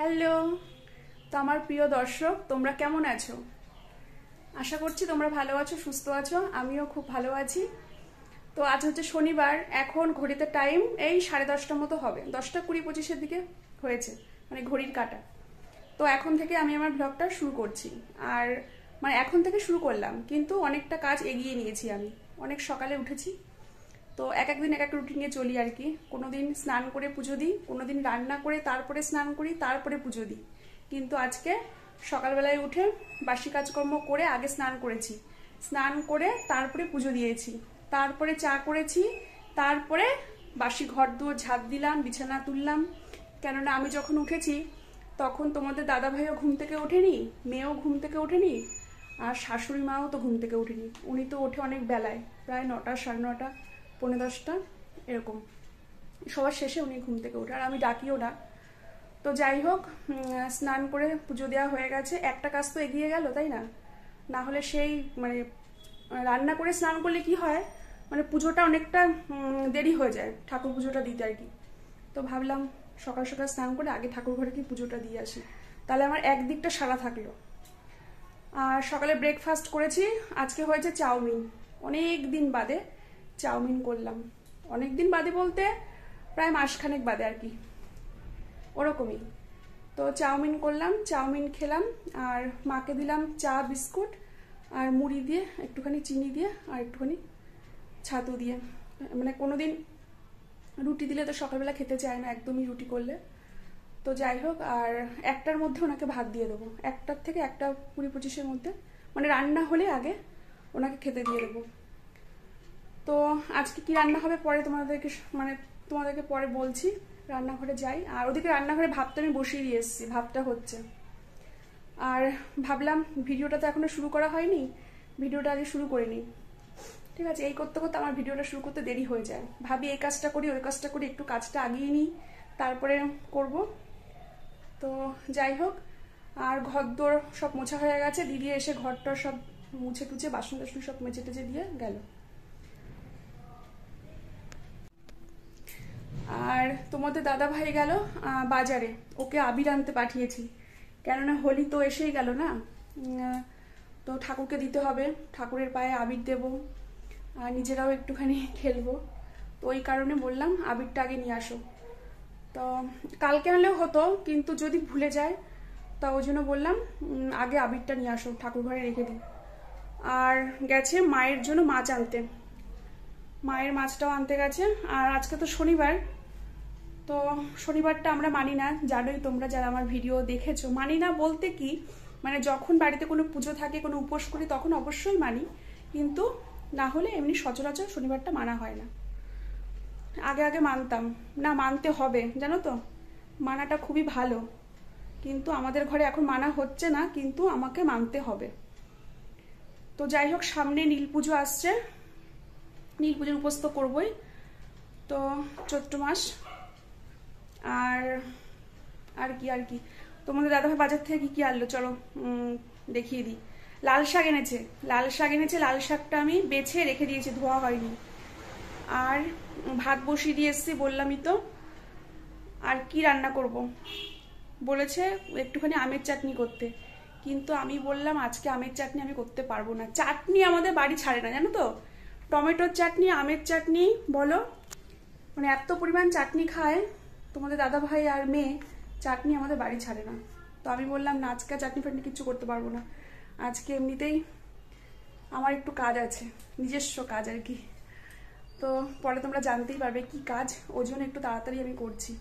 Hello. তো আমার প্রিয় দর্শক, তোমরা কেমন আছো? আশা করছি তোমরা ভালো আছো, সুস্থ আছো। আমিও খুব ভালো আছি। তো আজ হচ্ছে শনিবার, এখন ঘড়িতে টাইম এই 10:30 মতো হবে, 10:20-25 দিকে হয়েছে, মানে ঘড়ির কাঁটা। তো এখন থেকে আমি আমার ব্লগটা শুরু করছি। আর মানে এখন থেকে শুরু করলাম, কিন্তু অনেকটা কাজ এগিয়ে নিয়েছি। আমি অনেক সকালে উঠেছি, তো এক একদিন এক এক রুটিন নিয়ে চলি আর কি। কোনোদিন স্নান করে পুজো দিই, কোনোদিন রান্না করে তারপরে স্নান করি, তারপরে পুজো দিই। কিন্তু আজকে সকালবেলায় উঠে বাসি কাজকর্ম করে আগে স্নান করেছি, স্নান করে তারপরে পুজো দিয়েছি, তারপরে চা করেছি, তারপরে বাসি ঘর দুয়ার ঝাঁট দিলাম, বিছানা তুললাম। কেননা আমি যখন উঠেছি তখন তোমাদের দাদা ভাইও ঘুম থেকে ওঠেনি, মেয়েও ঘুম থেকে ওঠেনি, আর শাশুড়ি মাও তো ঘুম থেকে ওঠেনি। উনি তো ওঠে অনেক বেলায়, প্রায় 9টা, 9:30, 9:45 এরকম। সবার শেষে উনি ঘুম থেকে ওঠে, আর আমি ডাকিও না। তো যাই হোক, স্নান করে পুজো দেওয়া হয়ে গেছে। একটা কাজ তো এগিয়ে গেল, তাই না? না হলে সেই মানে রান্না করে স্নান করলে কি হয়, মানে পুজোটা অনেকটা দেরি হয়ে যায়, ঠাকুর পুজোটা দিতে আর কি। তো ভাবলাম সকাল সকাল স্নান করে আগে ঠাকুর ঘরে কি পুজোটা দিয়ে আসি, তাহলে আমার একদিকটা সারা থাকলো। আর সকালে ব্রেকফাস্ট করেছি, আজকে হয়েছে চাউমিন। অনেক দিন বাদে চাউমিন করলাম। অনেক দিন বাদে বলতে প্রায় মাসখানেক বাদে আর কি, ওরকমই। তো চাউমিন করলাম, চাউমিন খেলাম, আর মাকে দিলাম চা বিস্কুট আর মুড়ি দিয়ে, একটুখানি চিনি দিয়ে আর একটুখানি ছাতু দিয়ে। মানে কোনোদিন রুটি দিলে তো সকালবেলা খেতে চায় না একদমই, রুটি করলে। তো যাই হোক, আর একটার মধ্যে ওনাকে ভাত দিয়ে দেবো, 1টার থেকে 1:20-25-এর মধ্যে, মানে রান্না হলে আগে ওনাকে খেতে দিয়ে দেবো। তো আজকে কি রান্না হবে পরে তোমাদেরকে পরে বলছি। রান্নাঘরে যাই, আর ওদিকে রান্নাঘরে ভাতটা আমি বসিয়ে দিয়ে এসেছি, ভাতটা হচ্ছে। আর ভাবলাম ভিডিওটা তো এখনো শুরু করা হয়নি, ভিডিওটা আগে শুরু করে নিই। ঠিক আছে, এই করতে করতে আমার ভিডিওটা শুরু করতে দেরি হয়ে যায়। ভাবি এই কাজটা করি, ওই কাজটা করি, একটু কাজটা আগিয়ে নিই, তারপরে করব। তো যাই হোক, আর ঘরদোর সব মোছা হয়ে গেছে। দিদি এসে ঘরটা সব মুছে টুছে, বাসন টাসন সব মেজে টেজে দিয়ে গেল। আর তোমাদের দাদা ভাই গেল বাজারে, ওকে আবির আনতে পাঠিয়েছি। কেননা হোলি তো এসেই গেল না, তো ঠাকুরকে দিতে হবে, ঠাকুরের পায়ে আবির দেব, আর নিজেরাও একটুখানি খেলবো। তো ওই কারণে বললাম আবিরটা আগে নিয়ে আসো। তো কালকে আনলেও হতো, কিন্তু যদি ভুলে যায়, তা ওই জন্য বললাম আগে আবিরটা নিয়ে আসো, ঠাকুর ঘরে রেখে দিই। আর গেছে মায়ের জন্য মাছ আনতে, মায়ের মাছটাও আনতে গেছে। আর আজকে তো শনিবার, তো শনিবারটা আমরা মানি না, জানোই তোমরা যারা আমার ভিডিও দেখেছো। মানি না বলতে কি, মানে যখন বাড়িতে কোনো পুজো থাকে, কোনো উপোস করি, তখন অবশ্যই মানি, কিন্তু না হলে এমনি সচরাচর শনিবারটা মানা হয় না। আগে আগে মানতাম না, মানতে হবে জানো তো, মানাটা খুবই ভালো। কিন্তু আমাদের ঘরে এখন মানা হচ্ছে না, কিন্তু আমাকে মানতে হবে। তো যাই হোক, সামনে নীল পুজো আসছে, নীল পুজোর উপোস তো করবোই। তো চৈত্র মাস, আর আর কি তোমাদের দাদাভাই বাজার থেকে কি আনলো চলো দেখিয়ে দিই। লাল শাক এনেছে, লাল শাকটা আমি বেছে রেখে দিয়েছি, ধোয়া হয়নি। আর ভাত বসিয়ে দিয়ে এসছি, বললামই তো। আর কি রান্না করব, বলেছে একটুখানি আমের চাটনি করতে, কিন্তু আমি বললাম আজকে আমের চাটনি আমি করতে পারবো না। চাটনি আমাদের বাড়ি ছাড়ে না জানো তো, টমেটোর চাটনি, আমের চাটনি বলো, মানে এত পরিমাণ চাটনি খায় তোমাদের দাদা ভাই আর মেয়ে, চাটনি আমাদের বাড়ি ছাড়ে না। তো আমি বললাম না, আজকে চাটনি ফাটনি কিচ্ছু করতে পারবো না। আজকে এমনিতেই আমার একটু কাজ আছে, নিজস্ব কাজ আর কি। তো পরে তোমরা জানতেই পারবে কি কাজ, ওই জন্য একটু তাড়াতাড়ি আমি করছি।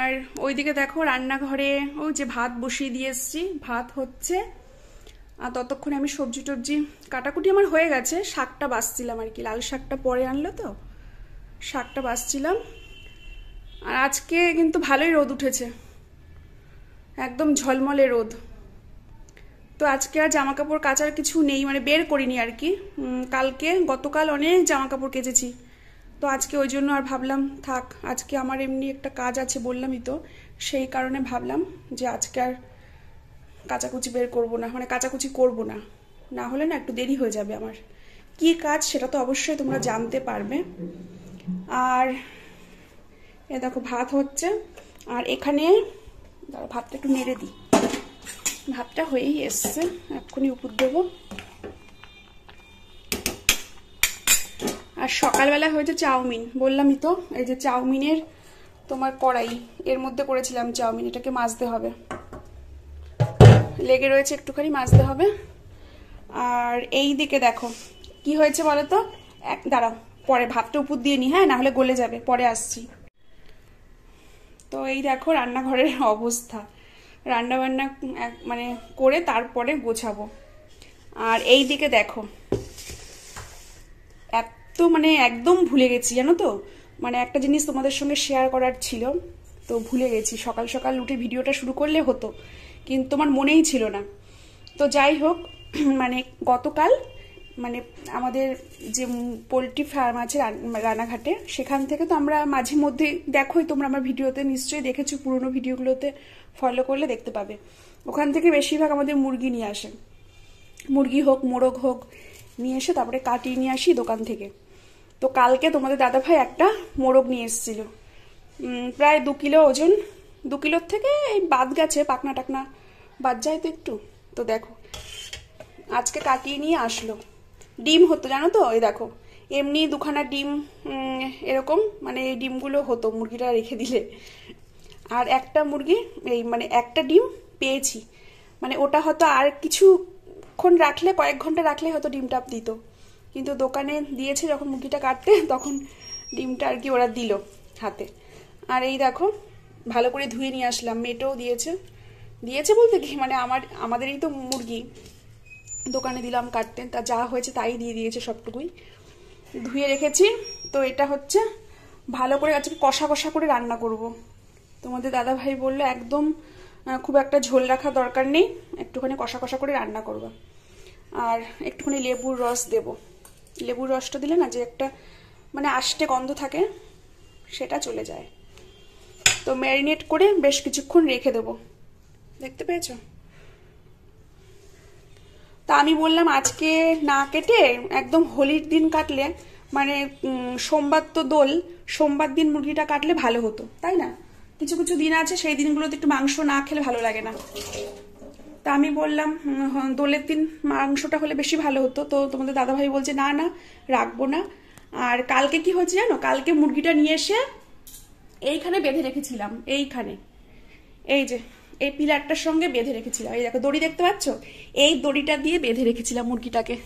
আর ওইদিকে দেখো রান্নাঘরে ওই যে ভাত বসিয়ে দিয়ে এসছি, ভাত হচ্ছে। আর ততক্ষণে আমি সবজি টবজি কাটাকুটি আমার হয়ে গেছে, শাকটা বাছছিলাম আর কি, লাল শাকটা পরে আনলো তো, শাকটা বাছছিলাম। আর আজকে কিন্তু ভালোই রোদ উঠেছে, একদম ঝলমলে রোদ। তো আজকে আর জামা কাপড় কাচার কিছু নেই, মানে বের করিনি আর কি। গতকাল অনেক জামা কাপড় কেচেছি, তো আজকে ওই জন্য আর ভাবলাম থাক, আজকে আমার এমনি একটা কাজ আছে বললামই তো, সেই কারণে ভাবলাম যে আজকে আর কাচাকুচি বের করবো না, মানে কাচাকুচি করবো না, না হলে না একটু দেরি হয়ে যাবে আমার। কি কাজ সেটা তো অবশ্যই তোমরা জানতে পারবে। আর এ দেখো ভাত হচ্ছে, আর এখানে ভাতটা একটু নেড়ে দিই। ভাতটা হয়েই এসছে, এক্ষুনি উপর দেবো। আর সকালবেলা হয়েছে চাউমিন, বললামই তো, এই যে চাউমিনের তোমার কড়াই, এর মধ্যে করেছিলাম চাউমিন। এটাকে মাজতে হবে, লেগে রয়েছে একটুখানি, মাজতে হবে। আর এই দিকে দেখো কি হয়েছে বলো তো, দাঁড়াও পরে ভাতটা উপর দিয়ে নি, হ্যাঁ, না হলে গলে যাবে, পরে আসছি। তো এই দেখো রান্নাঘরের অবস্থা, রান্না বান্না মানে করে তারপরে গোছাবো। আর এই দিকে দেখো, এত মানে একদম ভুলে গেছি জানো তো, মানে একটা জিনিস তোমাদের সঙ্গে শেয়ার করার ছিল, তো ভুলে গেছি। সকাল সকাল উঠে ভিডিওটা শুরু করলে হতো, কিন্তু তোমার মনেই ছিল না। তো যাই হোক, মানে গতকাল মানে আমাদের যে পোলট্রি ফার্ম আছে রানাঘাটে, সেখান থেকে তো আমরা মাঝে মধ্যে, দেখোই তোমরা আমার ভিডিওতে নিশ্চয়ই দেখেছো, পুরোনো ভিডিওগুলোতে ফলো করলে দেখতে পাবে, ওখান থেকে বেশিরভাগ আমাদের মুরগি নিয়ে আসে। মুরগি হোক মোরগ হোক নিয়ে এসে তারপরে কাটিয়ে নিয়ে আসি দোকান থেকে। তো কালকে তোমাদের দাদাভাই একটা মোরগ নিয়ে এসেছিল, প্রায় 2 কিলো ওজন। 2 কিলোর থেকে এই বাদ গেছে, পাকনা টাকনা বাদ যায় তো একটু। তো দেখো আজকে কাটিয়ে নিয়ে আসলো। ডিম হতো জানো তো, এই দেখো এমনি 2খানা ডিম এরকম, মানে এই ডিমগুলো হতো মুরগিটা রেখে দিলে। আর একটা মুরগি, এই মানে একটা ডিম পেয়েছি, মানে ওটা হয়তো আর কিছুক্ষণ রাখলে, কয়েক ঘন্টা রাখলে হয়তো ডিমটা দিত, কিন্তু দোকানে দিয়েছে যখন মুরগিটা কাটতে, তখন ডিমটা আর কি ওরা দিল হাতে। আর এই দেখো ভালো করে ধুয়ে নিয়ে আসলাম, মেটেও দিয়েছে বলতে কি, মানে আমাদেরই তো মুরগি, দোকানে দিলাম কাটতে, তা যা হয়েছে তাই দিয়ে দিয়েছে সবটুকুই, ধুয়ে রেখেছি। তো এটা হচ্ছে ভালো করে আজকে কষা কষা করে রান্না করব। তোমাদের দাদা ভাই বললো একদম খুব একটা ঝোল রাখা দরকার নেই, একটুখানি কষা কষা করে রান্না করবো। আর একটুখানি লেবুর রস দেব, লেবুর রসটা দিলে না যে একটা মানে আষ্টে গন্ধ থাকে, সেটা চলে যায়। তো ম্যারিনেট করে বেশ কিছুক্ষণ রেখে দেবো, দেখতে পেয়েছো। তা আমি বললাম আজকে না কেটে একদম হোলির দিন কাটলে, মানে সোমবার তো দোল, সোমবার দিন মুরগিটা কাটলে ভালো হতো, তাই না? কিছু কিছু দিন আছে সেই দিনগুলোতে একটু মাংস না খেলে ভালো লাগে না। তা আমি বললাম দোলের দিন মাংসটা হলে বেশি ভালো হতো। তো তোমাদের দাদাভাই বলছে না না রাখবো না। আর কালকে কি হয়েছে জানো, কালকে মুরগিটা নিয়ে এসে এইখানে বেঁধে রেখেছিলাম, এইখানে এই যে এই পিলারটার সঙ্গে বেঁধে রেখেছিলাম, এই দেখো দড়ি দেখতে পাচ্ছ, এই দড়িটা দিয়ে বেঁধে রেখেছিলাম মুরগিটাকে।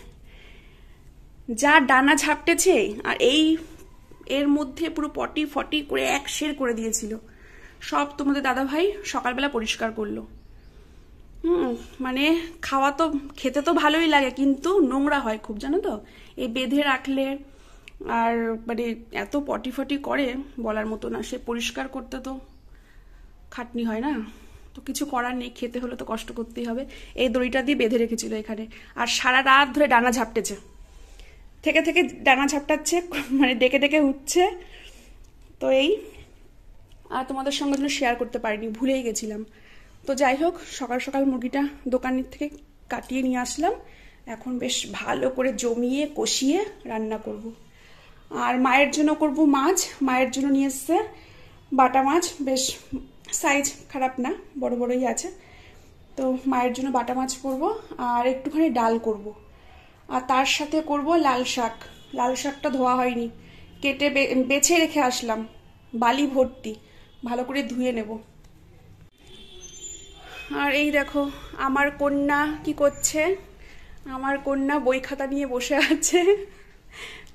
যা ডানা ঝাপটেছে, আর এর মধ্যে পুরো পটি ফটি করে এক সের করে দিয়েছিল। সব তোমাদের দাদাভাই সকালবেলা পরিষ্কার করলো। মানে খাওয়া তো খেতে তো ভালোই লাগে, কিন্তু নোংরা হয় খুব জানো তো এই বেঁধে রাখলে। আর মানে এত পটি ফটি করে বলার মতো না, সে পরিষ্কার করতে তো খাটনি হয় না, তো কিছু করার নেই, খেতে হলে তো কষ্ট করতেই হবে। এই দড়িটা দিয়ে বেঁধে রেখেছিল এখানে, আর সারা রাত ধরে ডানা ঝাপটেছে, থেকে থেকে ডানা ঝাপটাচ্ছে, মানে ডেকে ডেকে উঠছে। তো এই আর তোমাদের সঙ্গে জন্য শেয়ার করতে পারিনি, ভুলেই গেছিলাম। তো যাই হোক, সকাল সকাল মুরগিটা দোকানের থেকে কাটিয়ে নিয়ে আসলাম, এখন বেশ ভালো করে জমিয়ে কষিয়ে রান্না করব। আর মায়ের জন্য করব মাছ, মায়ের জন্য নিয়ে এসছে বাটা মাছ, বেশ সাইজ খারাপ না, বড় বড়ই আছে। তো মায়ের জন্য বাটা মাছ করব, আর একটুখানি ডাল করব, আর তার সাথে করব লাল শাক। লাল শাকটা ধোয়া হয়নি, কেটে বেছে রেখে আসলাম, বালি ভর্তি, ভালো করে ধুয়ে নেব। আর এই দেখো আমার কন্যা কি করছে, আমার কন্যা বই খাতা নিয়ে বসে আছে,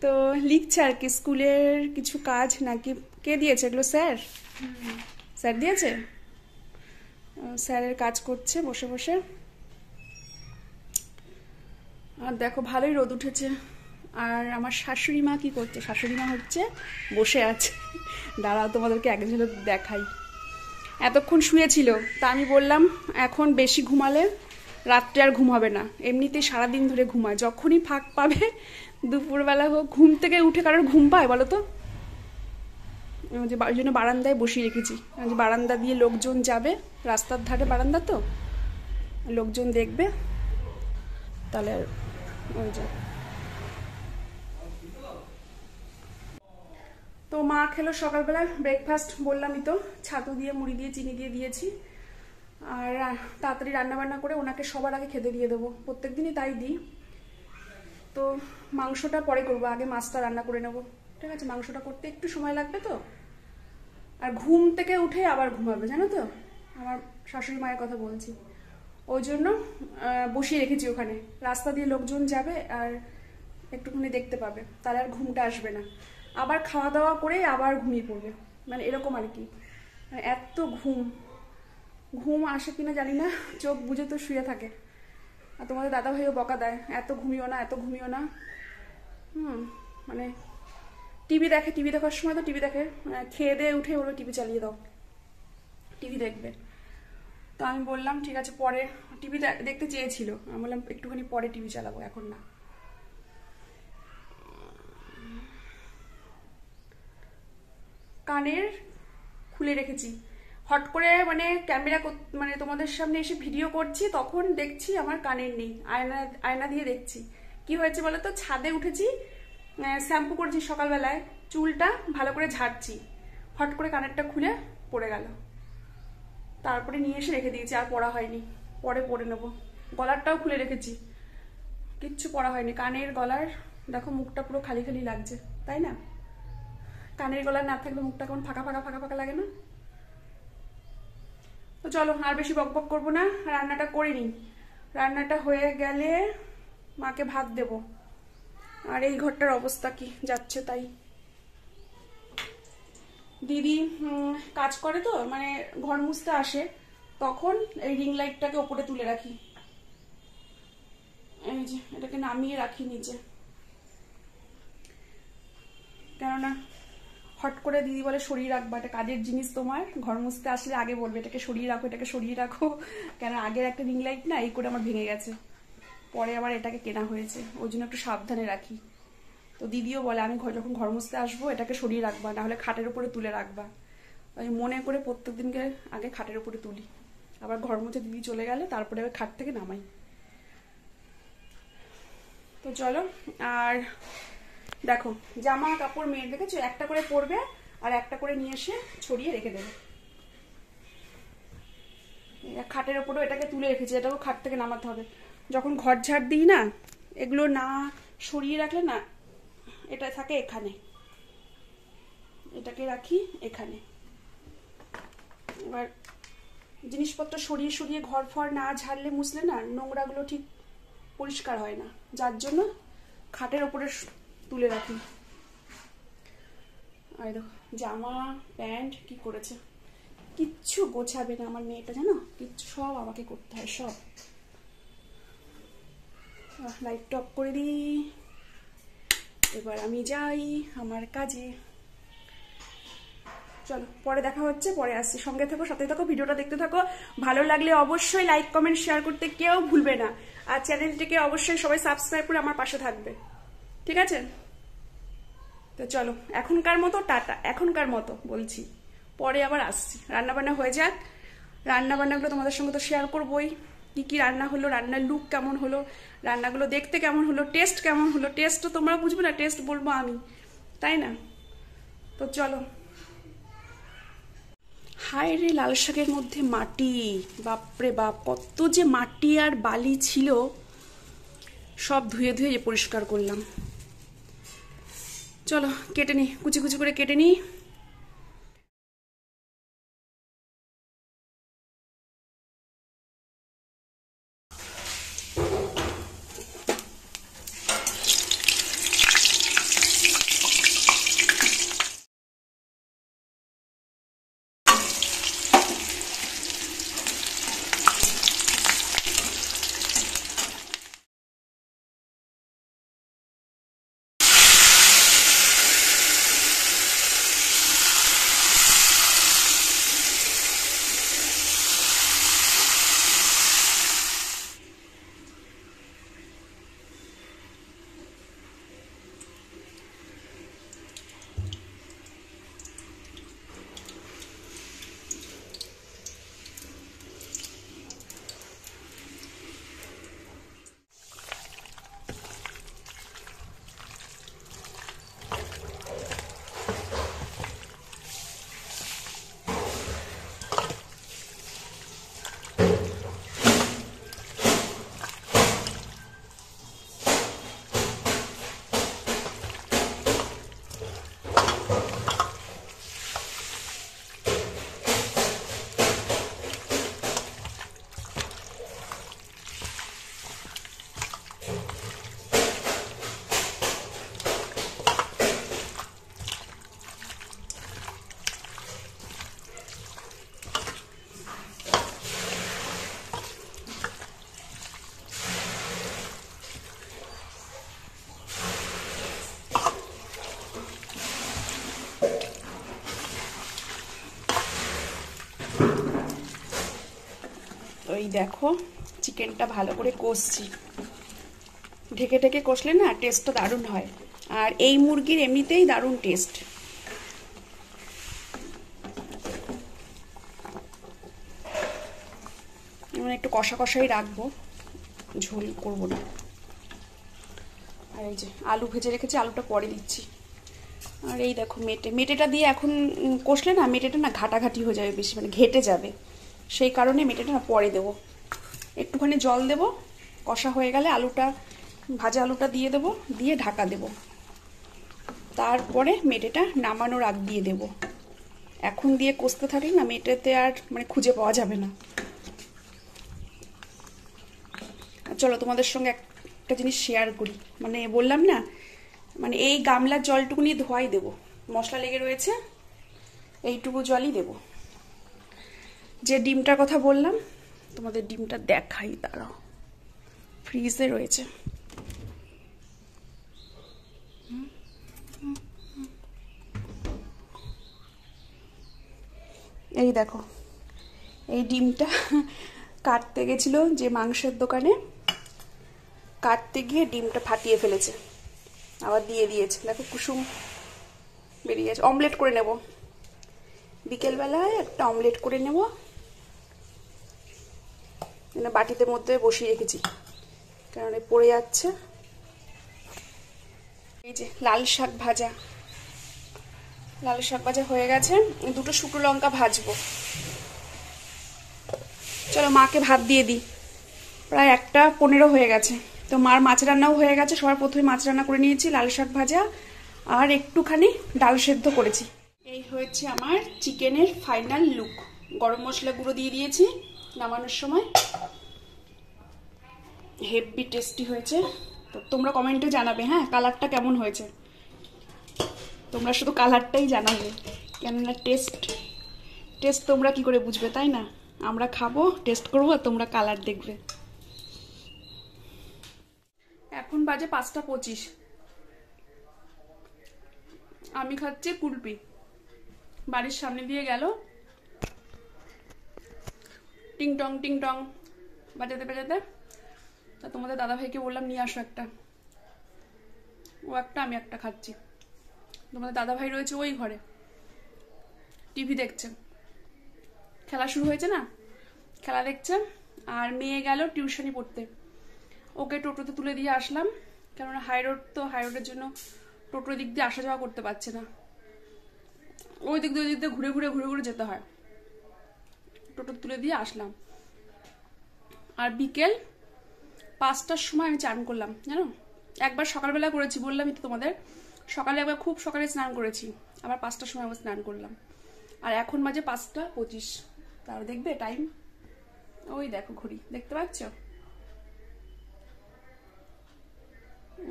তো লিখছে আর কি স্কুলের কিছু কাজ নাকি। কে দিয়েছে এগুলো? স্যার, স্যার দিয়েছে, স্যারের কাজ করছে বসে বসে। আর দেখো ভালোই রোদ উঠেছে। আর আমার শাশুড়ি মা কি করছে, শাশুড়ি মা হচ্ছে বসে আছে, দাঁড়াও তোমাদেরকে এক ঝলক দেখাই। এতক্ষণ শুয়েছিল, তা আমি বললাম এখন বেশি ঘুমালে রাত্রে আর ঘুম হবে না, এমনিতেই সারাদিন ধরে ঘুমায়, যখনই ফাঁক পাবে দুপুরবেলা হোক, ঘুম থেকে উঠে কারোর ঘুম পায় বলো তো? যে ওই জন্য বারান্দায় বসিয়ে রেখেছি, যে বারান্দা দিয়ে লোকজন যাবে, রাস্তার ধারে বারান্দা তো, লোকজন দেখবে, তাহলে ওই যে। তো মা খেলো সকালবেলা ব্রেকফাস্ট, বললামই তো, ছাতু দিয়ে মুড়ি দিয়ে চিনি দিয়ে দিয়েছি। আর তাড়াতাড়ি রান্নাবান্না করে ওনাকে সবার আগে খেতে দিয়ে দেবো, প্রত্যেকদিনই তাই দিই। তো মাংসটা পরে করবো, আগে মাছটা রান্না করে নেবো, ঠিক আছে? মাংসটা করতে একটু সময় লাগবে তো। আর ঘুম থেকে উঠে আবার ঘুমাবে, জানো তো, আমার শাশুড়ি মায়ের কথা বলছি। ওই জন্য বসিয়ে রেখেছি ওখানে, রাস্তা দিয়ে লোকজন যাবে আর একটুখানি দেখতে পাবে, তাহলে আর ঘুমটা আসবে না। আবার খাওয়া দাওয়া করে আবার ঘুমিয়ে পড়বে, মানে এরকম আর কি। মানে এত ঘুম আসে কিনা জানি না, চোখ বুঝে তো শুয়ে থাকে। আর তোমাদের দাদা ভাইও বকা দেয়, এত ঘুমিও না, এত ঘুমিও না। মানে টিভি দেখে, টিভি দেখার সময় তো টিভি দেখে, খেয়ে দিয়ে উঠে বলো টিভি চালিয়ে দাও, টিভি দেখবে। তো আমি বললাম ঠিক আছে, পরে টিভি দেখতে চেয়েছিল, আমি বললাম একটুখানি পরে টিভি চালাবো, এখন না। কানের খুলে রেখেছি, হট করে মানে ক্যামেরা, মানে তোমাদের সামনে এসে ভিডিও করছি, তখন দেখছি আমার কানের নেই। আয়না দিয়ে দেখছি। কি হয়েছে বলো তো, ছাদে উঠেছি, শ্যাম্পু করেছি সকালবেলায়, চুলটা ভালো করে ঝাড়ছি, হট করে কানেরটা খুলে পড়ে গেল। তারপরে নিয়ে এসে রেখে দিয়েছি, আর পরা হয়নি, পরে পরে নেবো। গলারটাও খুলে রেখেছি, কিচ্ছু পরা হয়নি। কানের গলার দেখো মুখটা পুরো খালি খালি লাগছে, তাই না? কানের গলা না থাকলে মুখটা কেমন ফাঁকা ফাঁকা ফাঁকা ফাঁকা লাগে না? তো চলো আর বেশি বক বক করবো না, রান্নাটা করে নিই। রান্নাটা হয়ে গেলে মাকে ভাত দেব। আর এই ঘরটার অবস্থা কি যাচ্ছে তাই। দিদি কাজ করে তো, মানে ঘর মুছতে আসে, তখন এই রিং লাইটটাকে ওপরে তুলে রাখি, এই যে এটাকে নামিয়ে রাখি নিচে, কেননা হট করে দিদি বলে সরিয়ে রাখবা, এটা কাজের জিনিস, তোমার ঘর মুছতে আসলে আগে বলবে এটাকে সরিয়ে রাখো, এটাকে সরিয়ে রাখো। কেন আগের একটা রিং লাইট না এই করে আমার ভেঙে গেছে, পরে আবার এটাকে কেনা হয়েছে, ওই জন্য একটু সাবধানে রাখি। তো দিদিও বলে আমি যখন ঘর মুছতে আসবো এটাকে সরিয়ে রাখবা, না হলে খাটের উপরে তুলে রাখবা। আমি মনে করে প্রত্যেকদিনকে আগে খাটের উপরে তুলি, আবার ঘর মুছে দিদি চলে গেলে তারপরে আবার খাট থেকে নামাই। তো চলো, আর দেখো জামা কাপড় মেয়ের দেখেছো, একটা করে পরবে আর একটা করে নিয়ে এসে ছড়িয়ে রেখে দেবে। খাটের ওপরেও এটাকে তুলে রেখেছি, এটাও খাট থেকে নামাতে হবে। যখন ঘর ঝাড় দিই না, এগুলো না সরিয়ে রাখলে না, এটা থাকে এখানে, এটাকে রাখি এখানে। এবার জিনিসপত্র সরিয়ে সরিয়ে ঘর ফর না ঝাড়লে মুছলে না, নোংরাগুলো ঠিক পরিষ্কার হয় না, যার জন্য খাটের ওপরে তুলে রাখি। আর দেখো জামা প্যান্ট কি করেছে, কিচ্ছু গোছাবে না আমার মেয়েটা, জানো, কিচ্ছু সব আমাকে করতে হয় সব। লাইট অফ করে দিই, এবার আমি যাই আমার কাজে। চলো পরে দেখা হচ্ছে, পরে আসছি, সঙ্গে থাকো, সাথে থাকো, ভিডিওটা দেখতে থাকো। ভালো লাগলে অবশ্যই লাইক কমেন্ট শেয়ার করতে কেউ ভুলবে না, আর চ্যানেলটিকে অবশ্যই সবাই সাবস্ক্রাইব করে আমার পাশে থাকবে, ঠিক আছে? তো চলো এখনকার মতো টাটা, এখনকার মতো বলছি, পরে আবার আসছি। রান্নাবান্না হয়ে যাক, রান্নাবান্নাগুলো তোমাদের সঙ্গে তো শেয়ার করবোই, কি কি রান্না হলো, রান্নার লুক কেমন হলো, রান্নাগুলো দেখতে কেমন হলো, টেস্ট কেমন হলো। টেস্ট তো তোমরা বুঝবে না, টেস্ট বলবো আমি, তাই না? তো চলো। হায় রে, লাল শাকের মধ্যে মাটি, বাপরে বাপ, কত যে মাটি আর বালি ছিল, সব ধুয়ে ধুয়ে পরিষ্কার করলাম। চলো কেটে নি, কুচি কুচি করে কেটে নি। এই দেখো চিকেনটা ভালো করে কষছি, ঢেকে ঢেকে কষলে না টেস্টটা দারুণ হয়। আর এই মুরগির এমনিতেই দারুণ টেস্ট। একটু কষা কষাই রাখবো, ঝোল করবো না। আর এই যে আলু ভেজে রেখেছি, আলুটা পরে দিচ্ছি। আর এই দেখো মেটেটা দিয়ে এখন কষলে না মেটেটা না ঘাটাঘাটি হয়ে যাবে বেশি, মানে ঘেটে যাবে, সেই কারণে মেটেটা না পরে দেবো। একটুখানি জল দেবো, কষা হয়ে গেলে আলুটা, ভাজা আলুটা দিয়ে দেবো, দিয়ে ঢাকা দেবো। তারপরে মেটেটা নামানোর আগ দিয়ে দেবো। এখন দিয়ে কষতে থাকলে না মেটেতে আর মানে খুঁজে পাওয়া যাবে না। চলো তোমাদের সঙ্গে একটা জিনিস শেয়ার করি, মানে বললাম না, মানে এই গামলার জলটুকু নিয়ে ধোয়াই দেবো, মশলা লেগে রয়েছে, এইটুকু জলই দেব। যে ডিমটার কথা বললাম তোমাদের, ডিমটা দেখাই, দাঁড়াও, ফ্রিজে রয়েছে। এই দেখো, এই ডিমটা কাটতে গেছিল যে মাংসের দোকানে, কাটতে গিয়ে ডিমটা ফাটিয়ে ফেলেছে, আবার দিয়ে দিয়েছে। দেখো কুসুম বেরিয়ে গেছে। অমলেট করে নেব, বিকেলবেলায় একটা অমলেট করে নেব। বাটিতে মধ্যে বসিয়ে রেখেছি কারণ পড়ে যাচ্ছে। এই যে লাল শাক ভাজা, লাল শাক ভাজা হয়ে গেছে। দুটো শুকনো লঙ্কা ভাজবো। চলো মাকে ভাত দিয়ে দিই, প্রায় 1:15 হয়ে গেছে। তো মার মাছ রান্নাও হয়ে গেছে, সবার প্রথমে মাছ রান্না করে নিয়েছি, লাল শাক ভাজা আর একটুখানি ডাল সেদ্ধ করেছি। এই হয়েছে আমার চিকেনের ফাইনাল লুক। গরম মশলা গুঁড়ো দিয়ে দিয়েছি নামানোর সময়, হেভি টেস্টি হয়েছে। তো তোমরা কমেন্টে জানাবে হ্যাঁ কালারটা কেমন হয়েছে, তোমরা শুধু কালারটাই জানাবে, কেননা টেস্ট তোমরা কি করে বুঝবে, তাই না? আমরা খাবো, টেস্ট করবো, আর তোমরা কালার দেখবে। এখন বাজে 5:25, আমি খাচ্ছি কুলপি। বাড়ির সামনে দিয়ে গেল, টিং টং বাজাতে বাজাতে। তা তোমাদের দাদাভাইকে বললাম নিয়ে আসো একটা, ও একটা, আমি একটা খাচ্ছি। তোমাদের দাদাভাই রয়েছে ওই ঘরে, টিভি দেখছে, খেলা শুরু হয়েছে না, খেলা দেখছে। আর মেয়ে গেল টিউশনি পড়তে, ওকে টোটোতে তুলে দিয়ে আসলাম, কেননা হাইরোড তো, হাইরোডের জন্য টোটোর দিক দিয়ে আসা যাওয়া করতে পারছে না, ওই দিক দিয়ে ঘুরে ঘুরে যেতে হয়। টোটো তুলে দিয়ে আসলাম। আর বিকেল 5টার সময় আমি চান করলাম, জানো, একবার সকালবেলা করেছি, বললামই তো তোমাদের, সকালে একবার খুব সকালে স্নান করেছি, আবার 5টার সময় আবার স্নান করলাম। আর এখন বাজে 5:25, তাও দেখবে টাইম, ওই দেখো ঘড়ি দেখতে পাচ্ছ,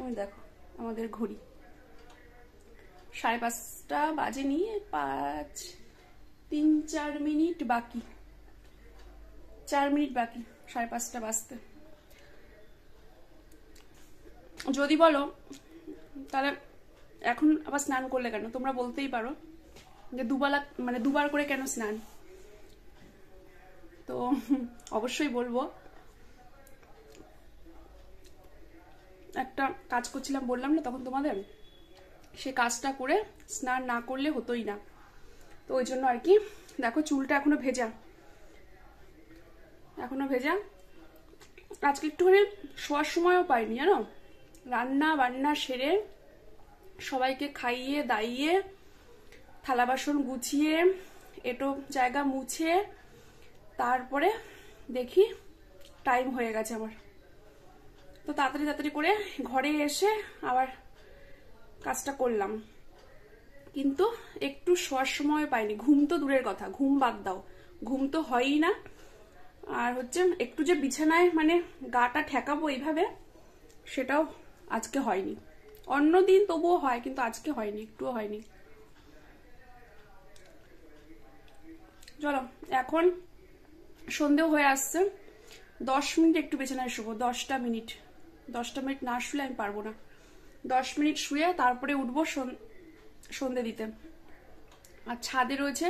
ওই দেখো আমাদের ঘড়ি 5:30 বাজেনি, 3-4 মিনিট বাকি, 4 মিনিট বাকি 5:30 বাজতে। যদি বলো তাহলে এখন আবার স্নান করলে কেন, তোমরা বলতেই পারো যে দুবার করে কেন স্নান, তো অবশ্যই বলবো। একটা কাজ করছিলাম বললাম না তখন তোমাদের, সে কাজটা করে স্নান না করলে হতোই না, তো ওই জন্য আর কি। দেখো চুলটা এখনো ভেজা, আজকে একটুখানি শোয়ার সময়ও পাইনি, জানো, রান্না বান্না সেরে সবাইকে খাইয়ে দাইয়ে থালা বাসন গুছিয়ে এটো জায়গা মুছে তারপরে দেখি টাইম হয়ে গেছে আমার। তো তাড়াতাড়ি করে ঘরে এসে আবার কাজটা করলাম, কিন্তু একটু শোয়ার সময় পাইনি। ঘুম তো দূরের কথা, ঘুম বাদ দাও, ঘুম তো হয়ই না। আর হচ্ছে একটু যে বিছানায় মানে গাটা ঠেকাবো এইভাবে, সেটাও আজকে হয়নি। অন্য দিন তবুও হয়, কিন্তু আজকে হয়নি, একটুও হয়নি। চলো এখন সন্ধেও হয়ে আসছে, 10 মিনিট একটু বিছানায় শুবো, 10টা মিনিট না শুলে আমি পারবো না। 10 মিনিট শুয়ে তারপরে উঠবো সন্ধে দিতে। আর ছাদে রয়েছে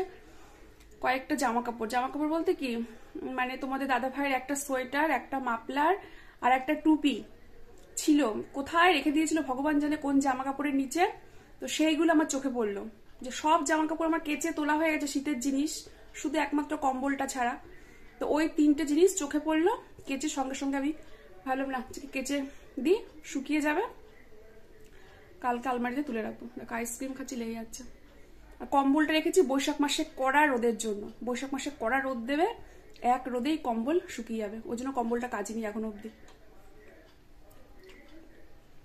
কয়েকটা জামা কাপড় বলতে কি মানে তোমাদের দাদা ভাইয়ের একটা সোয়েটার, একটা মাফলার আর একটা টুপি ছিল, কোথায় রেখে দিয়েছিল ভগবান জানে কোন জামা কাপড়ের নিচে। তো সেইগুলো আমার চোখে পড়লো যে সব জামা কাপড় আমার কেচে তোলা হয়ে গেছে, শীতের জিনিস, শুধু একমাত্র কম্বলটা ছাড়া। তো ওই 3টে জিনিস চোখে পড়লো, কেচে সঙ্গে সঙ্গে আমি ভাবলাম না কেচে দিই, শুকিয়ে যাবে, কালকে আলমারিতে তুলে রাখবো। আইসক্রিম খাচ্ছি, লেগে যাচ্ছে। আর কম্বলটা রেখেছি বৈশাখ মাসে কড়া রোদের জন্য, বৈশাখ মাসে কড়া রোদ দেবে, এক রোদেই কম্বল শুকিয়ে যাবে, ওই জন্য কম্বলটা কাজিনি এখনো অব্দি।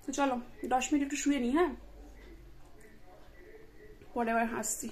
তো চলো 10 মিনিট একটু শুয়ে নি, হ্যাঁ, পরে আবার আসছি।